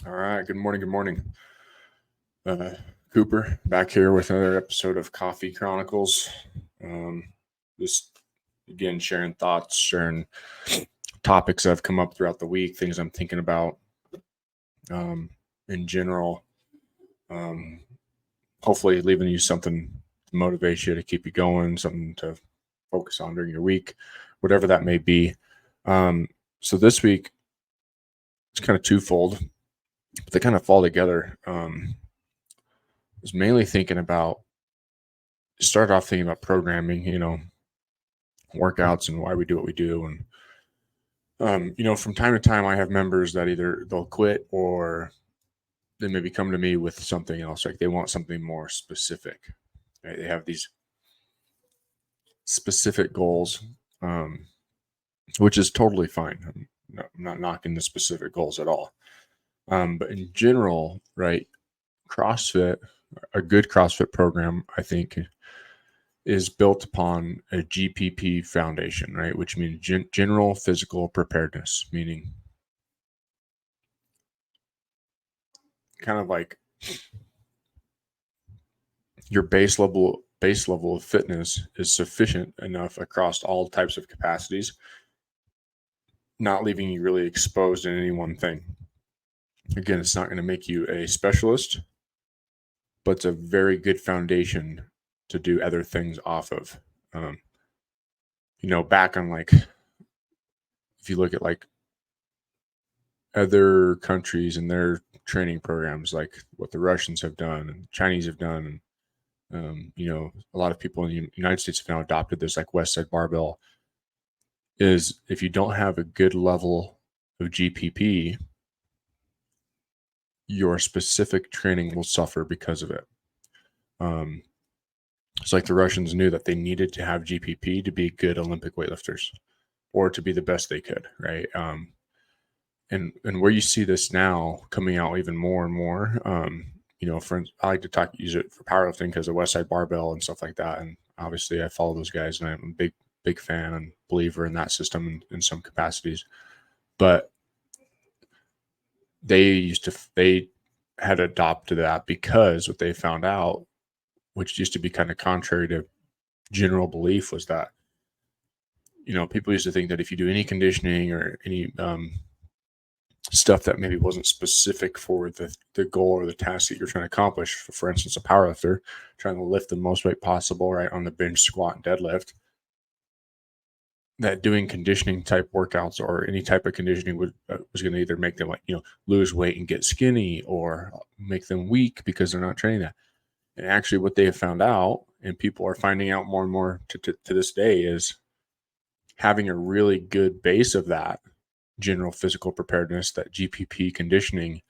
All right. Good morning. Good morning. Uh, Cooper back here with another episode of Coffee Chronicles. Um, just again, sharing thoughts, sharing topics that have come up throughout the week, things I'm thinking about in general. Um, Hopefully, leaving you something to motivate you, to keep you going, something to focus on during your week, whatever that may be. So this week, it's kind of twofold, but they kind of fall together. I was mainly thinking about started off thinking about programming, workouts and why we do what we do. And, from time to time, I have members that either they'll quit or they maybe come to me with something else. Like they want something more specific. Right? They have these specific goals, um, which is totally fine. I'm not knocking the specific goals at all. But in general, right, CrossFit, a good CrossFit program, I think, is built upon a GPP foundation, right? Which means general physical preparedness, meaning kind of like your base level of fitness is sufficient enough across all types of capacities, not leaving you really exposed in any one thing. Again, it's not going to make you a specialist, but it's a very good foundation to do other things off of. Um, back on like if you look at like other countries and their training programs, like what the Russians have done and Chinese have done, and a lot of people in the United States have now adopted this like West Side Barbell. Is if you don't have a good level of GPP, your specific training will suffer because of it. Um, it's like the Russians knew that they needed to have GPP to be good Olympic weightlifters or to be the best they could, right? And where you see this now coming out even more and more, I like to use it for powerlifting because of West Side Barbell and stuff like that. And obviously, I follow those guys, and I'm a big fan and believer in that system in some capacities. But they had adopted that because what they found out, which used to be kind of contrary to general belief, was that people used to think that if you do any conditioning or any stuff that maybe wasn't specific for the goal or the task that you're trying to accomplish. For instance, a powerlifter trying to lift the most weight possible, right, on the bench, squat, and deadlift, that doing conditioning type workouts or any type of conditioning was going to either make them lose weight and get skinny or make them weak because they're not training that. And actually, what they have found out, and people are finding out more and more to this day, is having a really good base of that general physical preparedness, that GPP conditioning,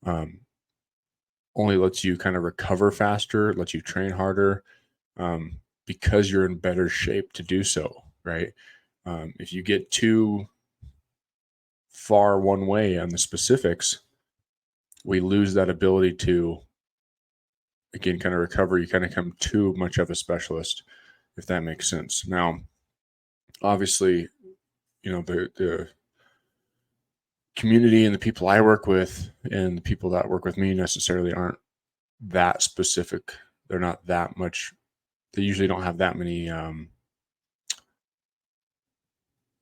only lets you kind of recover faster, lets you train harder, because you're in better shape to do so, right? If you get too far one way on the specifics, we lose that ability to, again, kind of recover. You kind of become too much of a specialist, if that makes sense. Now, obviously, the community and the people I work with and the people that work with me necessarily aren't that specific. They're not that much. They usually don't have that many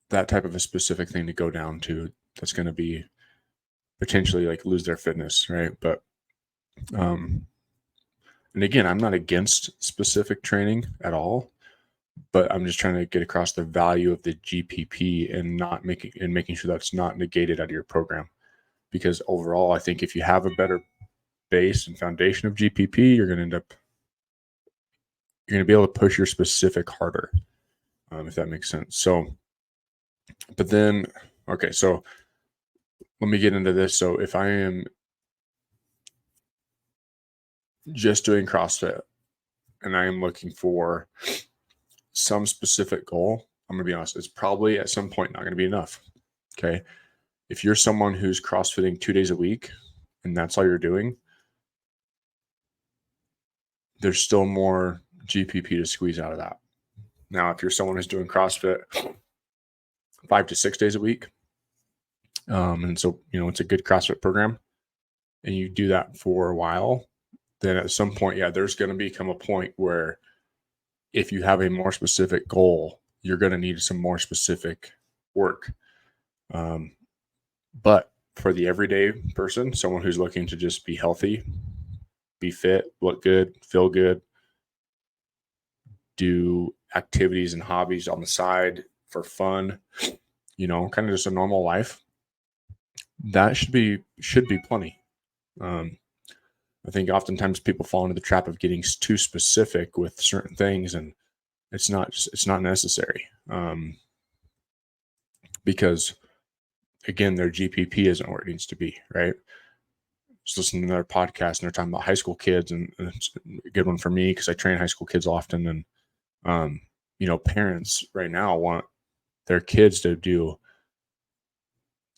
that type of a specific thing to go down to that's going to be potentially like lose their fitness, right? But and again, I'm not against specific training at all, but I'm just trying to get across the value of the GPP and making sure that's not negated out of your program. Because overall, I think if you have a better base and foundation of GPP, you're going to be able to push your specific harder, if that makes sense. So, but then, okay, so let me get into this. So if I am just doing CrossFit and I am looking for some specific goal, I'm going to be honest, it's probably at some point not going to be enough. Okay. If you're someone who's CrossFitting 2 days a week and that's all you're doing, there's still more GPP to squeeze out of that. Now, if you're someone who's doing CrossFit 5 to 6 days a week, and so, it's a good CrossFit program, and you do that for a while, then at some point, yeah, there's going to become a point where if you have a more specific goal, you're going to need some more specific work. But for the everyday person, someone who's looking to just be healthy, be fit, look good, feel good, do activities and hobbies on the side for fun, kind of just a normal life, that should be plenty. I think oftentimes people fall into the trap of getting too specific with certain things, and it's not necessary, because again, their GPP isn't where it needs to be, right? Just listening to their podcast, and they're talking about high school kids, and it's a good one for me because I train high school kids often, and parents right now want their kids to do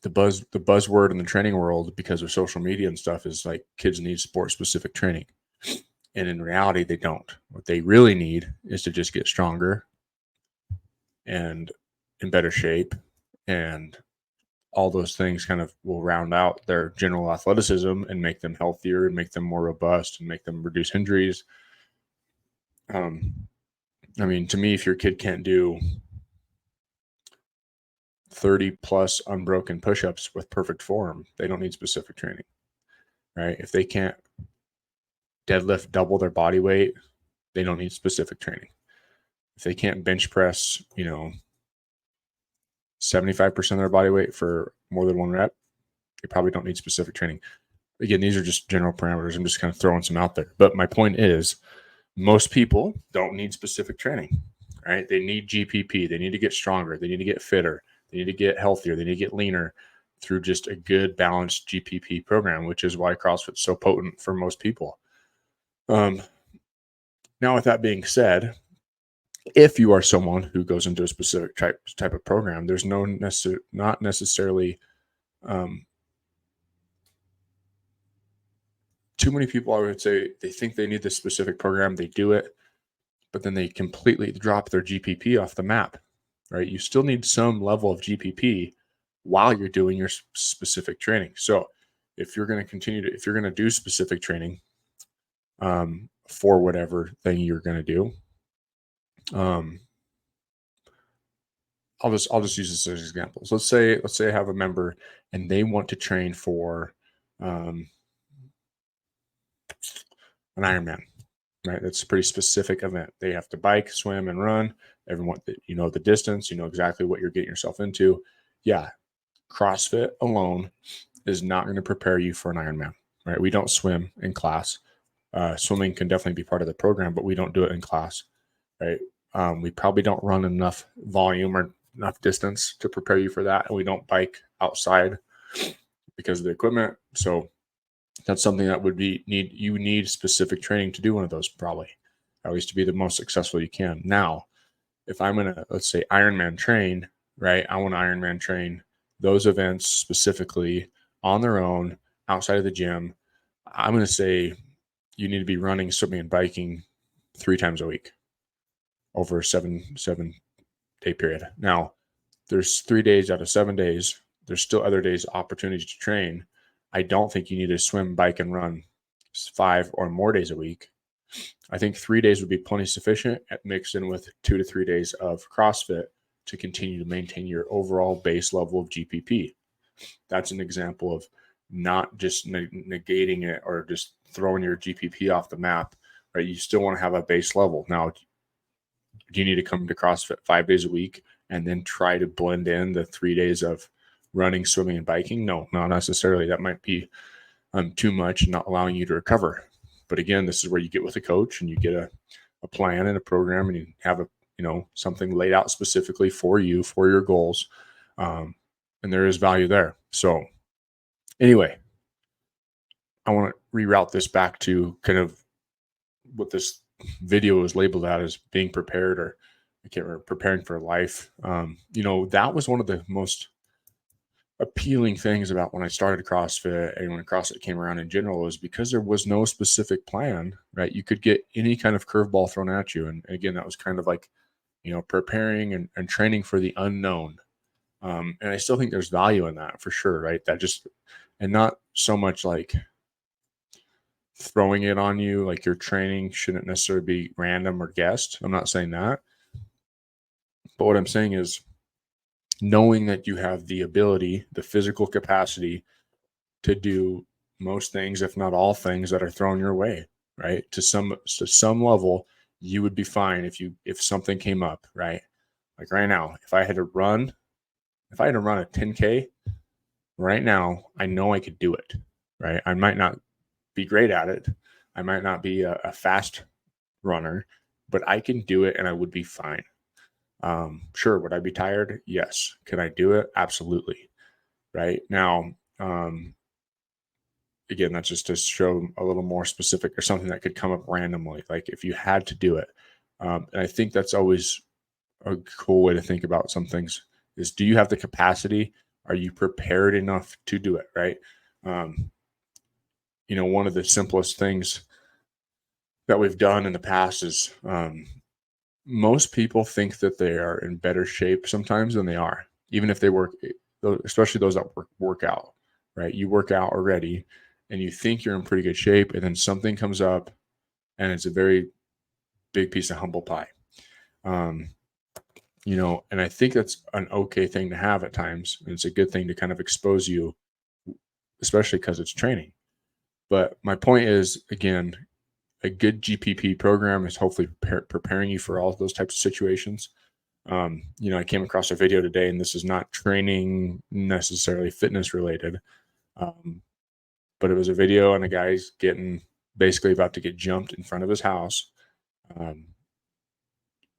the buzzword in the training world because of social media and stuff is like kids need sport specific training. And in reality, they don't. What they really need is to just get stronger and in better shape, and all those things kind of will round out their general athleticism and make them healthier and make them more robust and make them reduce injuries. I mean, to me, if your kid can't do 30 plus unbroken push-ups with perfect form, they don't need specific training, right? If they can't deadlift double their body weight, they don't need specific training. If they can't bench press, 75% of their body weight for more than one rep, they probably don't need specific training. Again, these are just general parameters. I'm just kind of throwing some out there. But my point is, most people don't need specific training, right? They need GPP. They need to get stronger. They need to get fitter. They need to get healthier. They need to get leaner through just a good balanced GPP program, which is why CrossFit's so potent for most people. Now, with that being said, if you are someone who goes into a specific type of program, there's not necessarily too many people, I would say, they think they need this specific program, they do it, but then they completely drop their GPP off the map, right? You still need some level of GPP while you're doing your specific training. So if you're going to if you're going to do specific training for whatever thing you're going to do, I'll just use this as examples. Let's say I have a member and they want to train for an Ironman, right? That's a pretty specific event. They have to bike, swim, and run. Everyone, the distance, exactly what you're getting yourself into. Yeah, CrossFit alone is not going to prepare you for an Ironman, right? We don't swim in class. Swimming can definitely be part of the program, but we don't do it in class, right? We probably don't run enough volume or enough distance to prepare you for that, and we don't bike outside because of the equipment. So that's something that would you need specific training to do one of those, probably, at least to be the most successful you can. Now, if I'm gonna, let's say, Ironman train, right? I want to Ironman train those events specifically on their own outside of the gym. I'm going to say you need to be running, swimming, and biking 3 times a week over a 7-day period. Now, there's 3 days out of 7 days. There's still other days opportunities to train. I don't think you need to swim, bike, and run 5 or more days a week. I think 3 days would be plenty sufficient, mixed in with 2 to 3 days of CrossFit to continue to maintain your overall base level of GPP. That's an example of not just negating it or just throwing your GPP off the map, right? You still want to have a base level. Now, do you need to come to CrossFit 5 days a week and then try to blend in the 3 days of running, swimming, and biking? No, not necessarily. That might be too much, not allowing you to recover. But again, this is where you get with a coach and you get a plan and a program, and you have something laid out specifically for you, for your goals. And there is value there. So anyway, I want to reroute this back to kind of what this video is labeled as being prepared, or I can't remember, preparing for life. That was one of the most appealing things about when I started CrossFit and when CrossFit came around in general, is because there was no specific plan, right? You could get any kind of curveball thrown at you. And again, that was kind of like, preparing and training for the unknown. And I still think there's value in that for sure, right? That just, and not so much like throwing it on you, like your training shouldn't necessarily be random or guessed. I'm not saying that. But what I'm saying is knowing that you have the ability, the physical capacity to do most things, if not all things that are thrown your way, right? To some level, you would be fine if something came up, right? Like right now, if I had to run a 10K right now, I know I could do it, right? I might not be great at it. I might not be a fast runner, but I can do it and I would be fine. Sure, would I be tired? Yes. Can I do it? Absolutely. Right now, again, that's just to show a little more specific or something that could come up randomly. Like if you had to do it, and I think that's always a cool way to think about some things is, do you have the capacity? Are you prepared enough to do it? Right. Um, one of the simplest things that we've done in the past is most people think that they are in better shape sometimes than they are, even if they work, especially those that work out, right? You work out already and you think you're in pretty good shape, and then something comes up and it's a very big piece of humble pie. Um, and I think that's an okay thing to have at times. And it's a good thing to kind of expose you, especially because it's training. But my point is, again, a good GPP program is hopefully preparing you for all those types of situations. I came across a video today, and this is not training necessarily fitness related, but it was a video and a guy's getting basically about to get jumped in front of his house.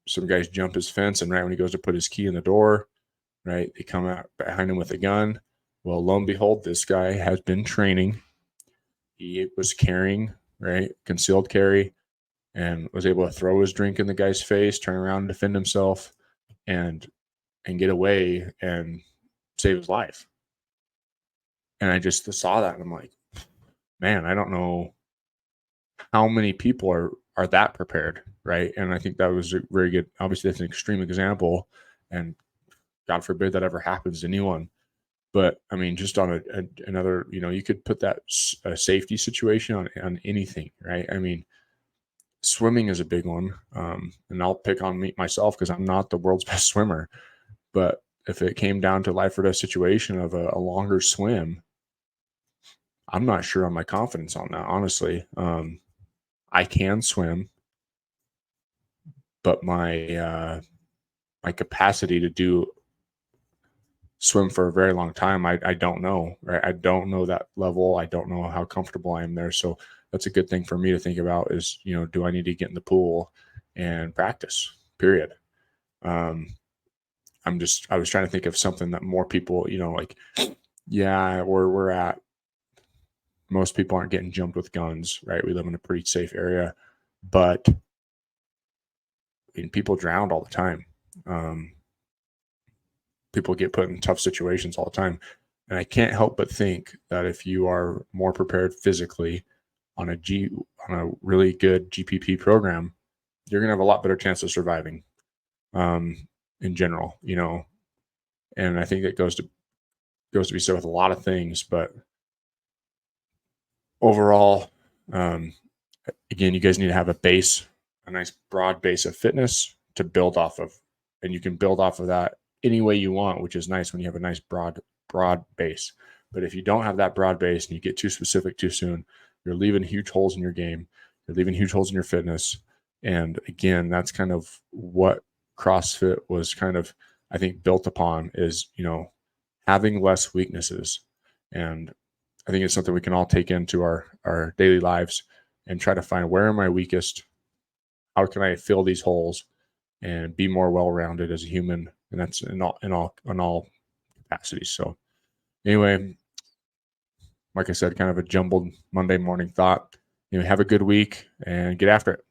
Some guys jump his fence, and right when he goes to put his key in the door, right, they come out behind him with a gun. Well, lo and behold, this guy has been training. He was carrying, right, concealed carry, and was able to throw his drink in the guy's face, turn around and defend himself, and get away and save his life. And I just saw that and I'm like, man, I don't know how many people are that prepared, right? And I think that was a very good. Obviously, that's an extreme example, and God forbid that ever happens to anyone. But I mean, just on another, you could put that a safety situation on anything, right? I mean, swimming is a big one, and I'll pick on myself because I'm not the world's best swimmer. But if it came down to life or death situation of a longer swim, I'm not sure on my confidence on that, honestly. I can swim, but my capacity to swim for a very long time, I don't know, right? I don't know that level. I don't know how comfortable I am there. So that's a good thing for me to think about is, do I need to get in the pool and practice, period. I was trying to think of something that more people, like, yeah, where we're at, most people aren't getting jumped with guns, right? We live in a pretty safe area, but people drown all the time. People get put in tough situations all the time. And I can't help but think that if you are more prepared physically on a really good GPP program, you're gonna have a lot better chance of surviving. In general, and I think that goes to be said with a lot of things, but overall, again, you guys need to have a nice broad base of fitness to build off of, and you can build off of that any way you want, which is nice when you have a nice broad base. But if you don't have that broad base and you get too specific too soon, you're leaving huge holes in your game. You're leaving huge holes in your fitness. And again, that's kind of what CrossFit was kind of, I think, built upon is, having less weaknesses. And I think it's something we can all take into our daily lives and try to find, where am I weakest? How can I fill these holes and be more well-rounded as a human? And that's in all capacities. So anyway, like I said, kind of a jumbled Monday morning thought. Have a good week and get after it.